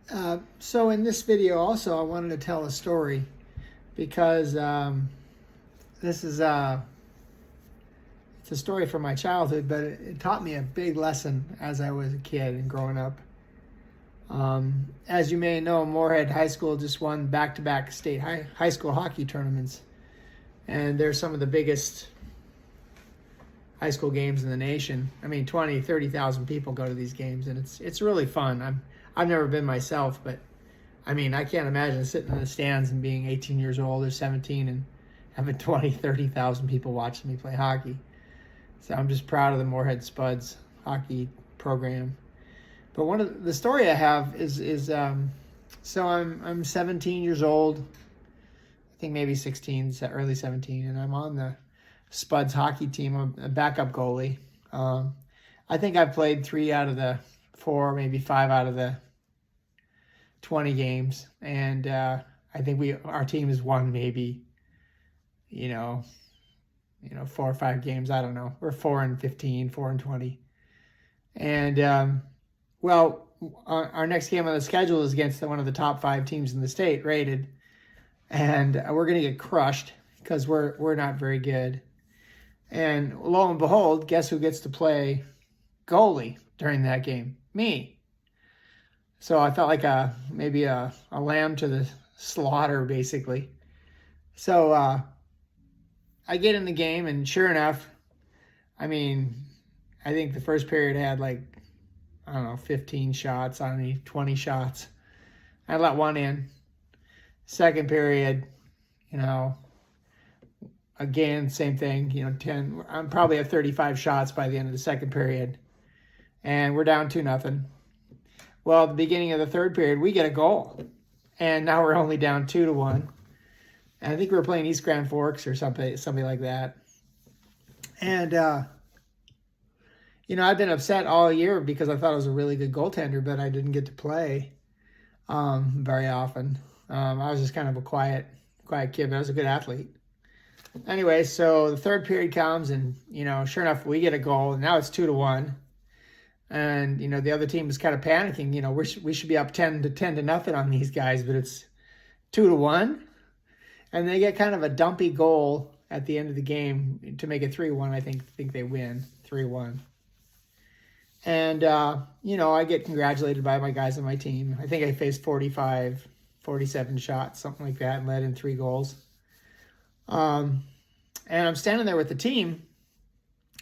So in this video also, I wanted to tell a story because this is it's a story from my childhood, but it taught me a big lesson as I was a kid and growing up. As you may know, Moorhead High School just won back-to-back state high school hockey tournaments, and they're some of the biggest high school games in the nation. I mean, 20, 30,000 people go to these games, and it's really fun. I've never been myself, but I mean, I can't imagine sitting in the stands and being 18 years old or 17 and having 20, 30,000 people watching me play hockey. So I'm just proud of the Moorhead Spuds hockey program. But one of the story I have is so I'm 17 years old, I think maybe 16, early 17, and I'm on the Spuds hockey team. I'm a backup goalie. I think I've played 3 out of the 4, maybe 5 out of the 20 games, and I think our team has won maybe, 4 or 5 games. I don't know. We're 4-15, 4-20, and well, our next game on the schedule is against one of the top 5 teams in the state, rated, and we're gonna get crushed because we're not very good. And lo and behold, guess who gets to play goalie during that game? Me. So I felt like maybe a lamb to the slaughter, basically. So I get in the game, and sure enough, I think the first period had 15 shots on me, 20 shots. I let one in. Second period, again, same thing, 10. I'm probably at 35 shots by the end of the second period, and we're down 2-0. Well, at the beginning of the third period, we get a goal, and now we're only down 2-1. And I think we were playing East Grand Forks or something like that. And I've been upset all year because I thought I was a really good goaltender, but I didn't get to play very often. I was just kind of a quiet kid, but I was a good athlete. Anyway, so the third period comes, and sure enough, we get a goal, and now it's 2-1. And the other team is kind of panicking. We should be up 10-0 on these guys, but it's 2-1, and they get kind of a dumpy goal at the end of the game to make it 3-1. I think they win 3-1. And I get congratulated by my guys on my team. I think I faced 45, 47 shots, something like that, and let in 3 goals. And I'm standing there with the team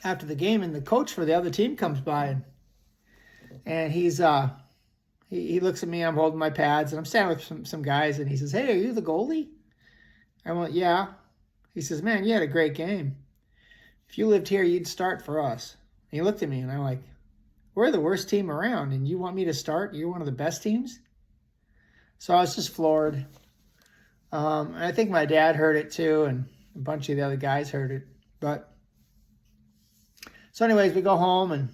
after the game, and the coach for the other team comes by, and he's he looks at me. I'm holding my pads, and I'm standing with some guys, and he says, "Hey, are you the goalie?" I went, "Yeah." He says, "Man, you had a great game. If you lived here, you'd start for us." And he looked at me, and I'm like, "We're the worst team around, and you want me to start? You're one of the best teams?" So I was just floored. And I think my dad heard it too, and a bunch of the other guys heard it. But so anyways, we go home, and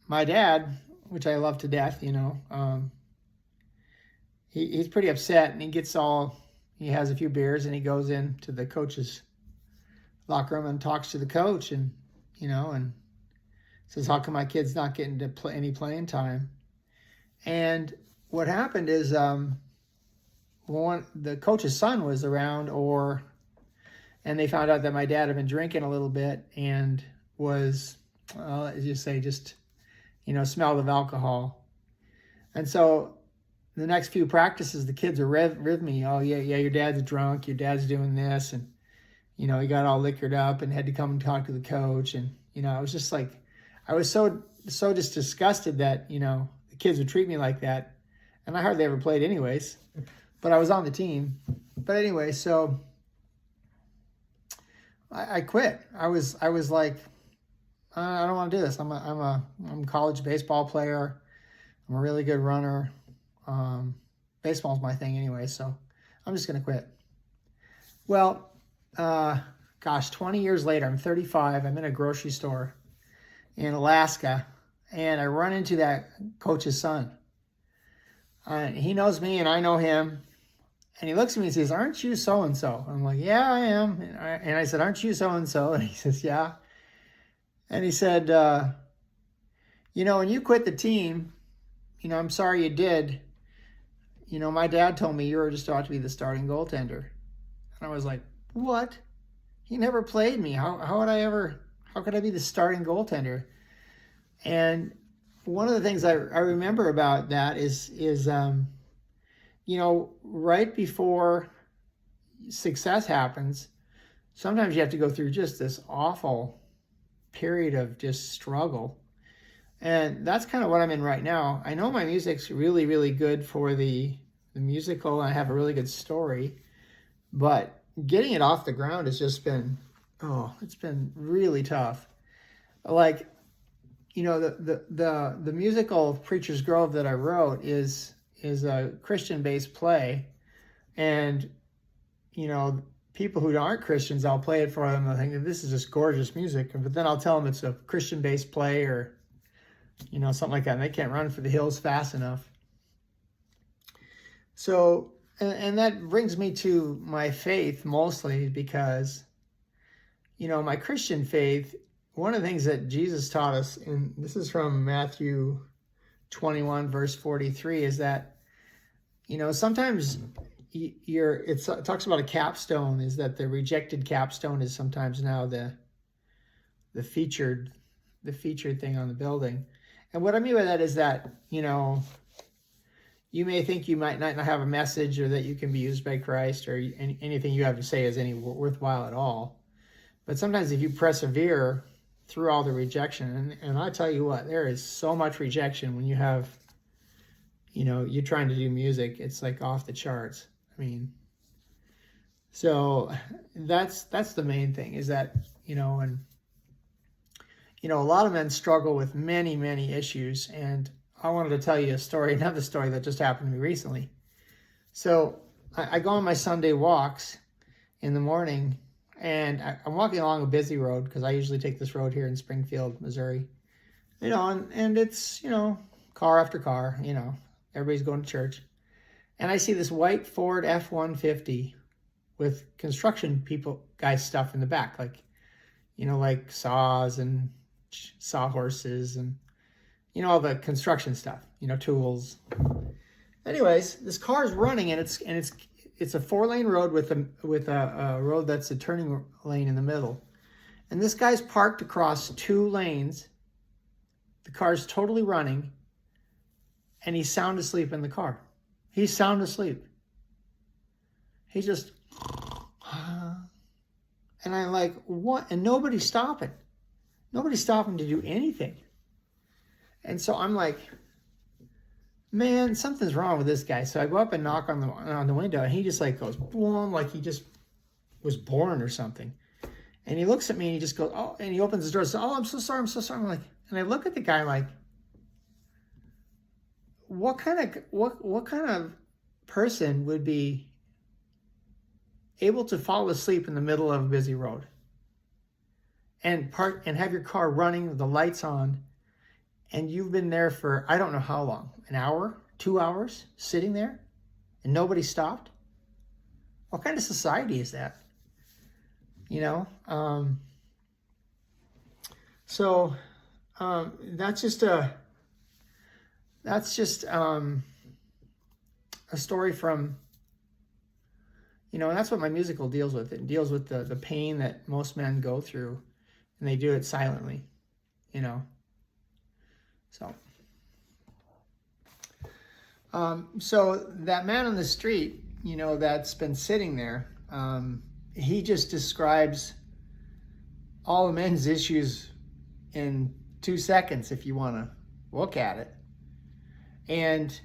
my dad, which I love to death, he's pretty upset, and he has a few beers, and he goes into the coach's locker room and talks to the coach, and and says, "How come my kid's not getting to play any playing time?" And what happened is the coach's son was around, and they found out that my dad had been drinking a little bit and was, as you say, just, smelled of alcohol. And so the next few practices, the kids are riv me, "Oh, yeah, your dad's drunk, your dad's doing this," and, he got all liquored up and had to come and talk to the coach. And, I was just like, I was so just disgusted that, the kids would treat me like that. And I hardly ever played anyways, but I was on the team. But anyway, so I quit. I was like, I don't want to do this. I'm a college baseball player. I'm a really good runner. Baseball's my thing anyway, so I'm just going to quit. Well, 20 years later, I'm 35. I'm in a grocery store in Alaska, and I run into that coach's son. He knows me, and I know him. And he looks at me and says, "Aren't you so-and-so?" I'm like, "Yeah, I am." And I said, "Aren't you so-and-so?" And he says, "Yeah." And he said, When you quit the team, I'm sorry you did. My dad told me you were just about to be the starting goaltender. And I was like, what? He never played me. How could I be the starting goaltender? And one of the things I remember about that is right before success happens, sometimes you have to go through just this awful period of just struggle. And that's kind of what I'm in right now. I know my music's really, really good for the musical, and I have a really good story, but getting it off the ground has just been, it's been really tough. Like, the musical Preacher's Grove that I wrote is a Christian-based play, and people who aren't Christians, I'll play it for them. I think this is just gorgeous music, but then I'll tell them it's a Christian-based play or something like that, and they can't run for the hills fast enough. So, and that brings me to my faith mostly because, my Christian faith, one of the things that Jesus taught us, and this is from Matthew 21, verse 43, is that, sometimes it talks about a capstone, is that the rejected capstone is sometimes now the featured thing on the building. And what I mean by that is that, you may think you might not have a message or that you can be used by Christ or anything you have to say is any worthwhile at all. But sometimes if you persevere through all the rejection, and I tell you what, there is so much rejection when you have, you're trying to do music, it's like off the charts. I mean, so that's the main thing is that, and a lot of men struggle with many, many issues. And I wanted to tell you another story that just happened to me recently. So I go on my Sunday walks in the morning, and I'm walking along a busy road because I usually take this road here in Springfield, Missouri. And it's, car after car, everybody's going to church. And I see this white Ford F-150 with construction guys stuff in the back, like saws and sawhorses and all the construction stuff, tools. Anyways, this car's running, and it's a 4-lane road with a road that's a turning lane in the middle. And this guy's parked across 2 lanes. The car's totally running, and he's sound asleep in the car. He's sound asleep. He's just, and I'm like, what? And nobody's stopping. Nobody's stopping to do anything. And so I'm like, man, something's wrong with this guy. So I go up and knock on the window, and he just goes boom, like he just was born or something. And he looks at me and he just goes, oh, and he opens the door and says, oh, I'm so sorry. I'm like, and I look at the guy like, what kind of person would be able to fall asleep in the middle of a busy road and park and have your car running with the lights on, and you've been there for I don't know how long, an hour, 2 hours, sitting there, and nobody stopped? What kind of society is that? So that's just a story from, and that's what my musical deals with. It deals with the pain that most men go through, and they do it silently, So, so that man on the street, that's been sitting there, he just describes all of men's issues in 2 seconds if you want to look at it. And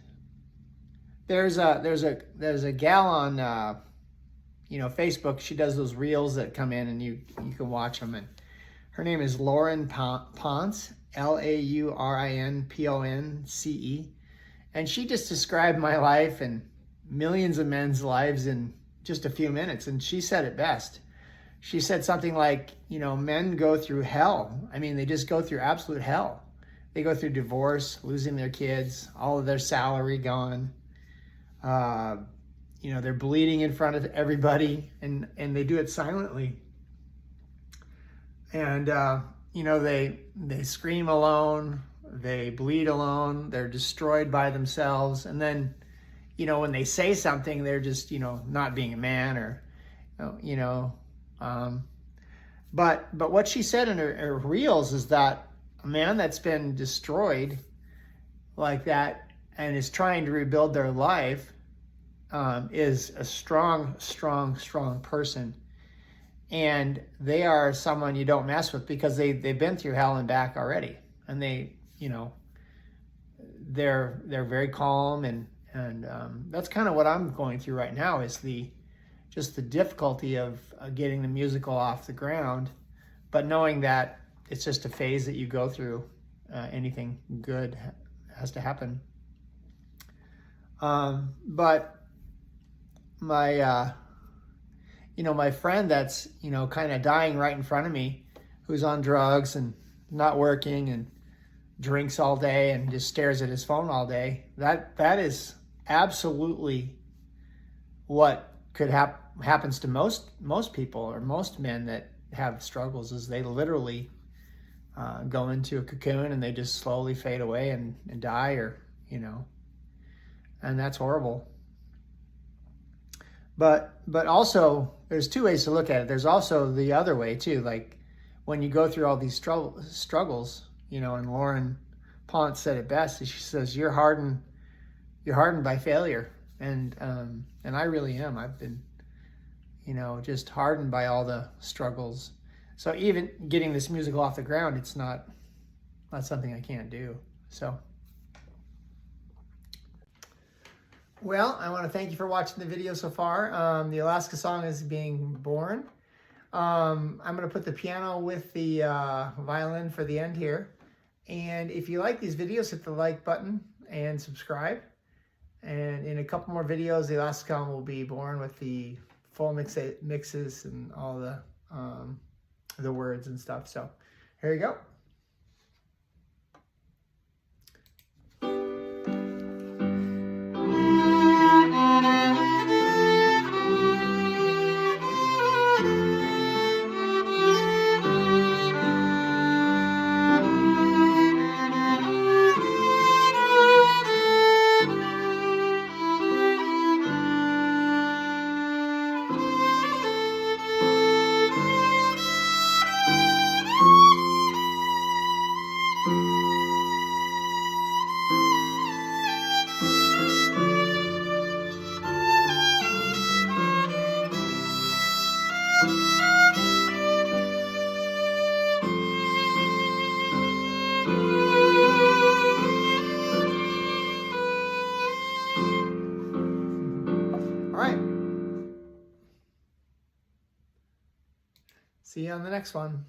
there's a gal on Facebook. She does those reels that come in and you can watch them. And her name is Lauren Ponce, LAURINPONCE, and she just described my life and millions of men's lives in just a few minutes. And she said it best. She said something like, men go through hell. I mean, they just go through absolute hell. They go through divorce, losing their kids, all of their salary gone. They're bleeding in front of everybody, and they do it silently. And, they scream alone. they bleed alone, they're destroyed by themselves, and then, you know, when they say something, they're just, you know, not being a man, or, you know, but what she said in her reels is that a man that's been destroyed like that and is trying to rebuild their life is a strong, strong, strong person. And they are someone you don't mess with, because they've been through hell and back already. And they, you know, they're very calm, and that's kind of what I'm going through right now, is just the difficulty of getting the musical off the ground, but knowing that it's just a phase that you go through. Anything good has to happen. But my you know, my friend that's, you know, kind of dying right in front of me, who's on drugs and not working and drinks all day and just stares at his phone all day, that is absolutely what could happens to most people, or most men that have struggles, is they literally go into a cocoon and they just slowly fade away and die, or, you know, and that's horrible. But also, there's two ways to look at it. There's also the other way too, like when you go through all these struggles, you know, and Lauren Ponce said it best. She says, you're hardened by failure. And I really am. I've been, you know, just hardened by all the struggles. So even getting this musical off the ground, it's not something I can't do. So, well, I want to thank you for watching the video so far. The Alaska song is being born. I'm going to put the piano with the violin for the end here. And if you like these videos, hit the like button and subscribe. And in a couple more videos, the Alaska song will be born with the full mixes and all the words and stuff. So here you go. All right. See you on the next one.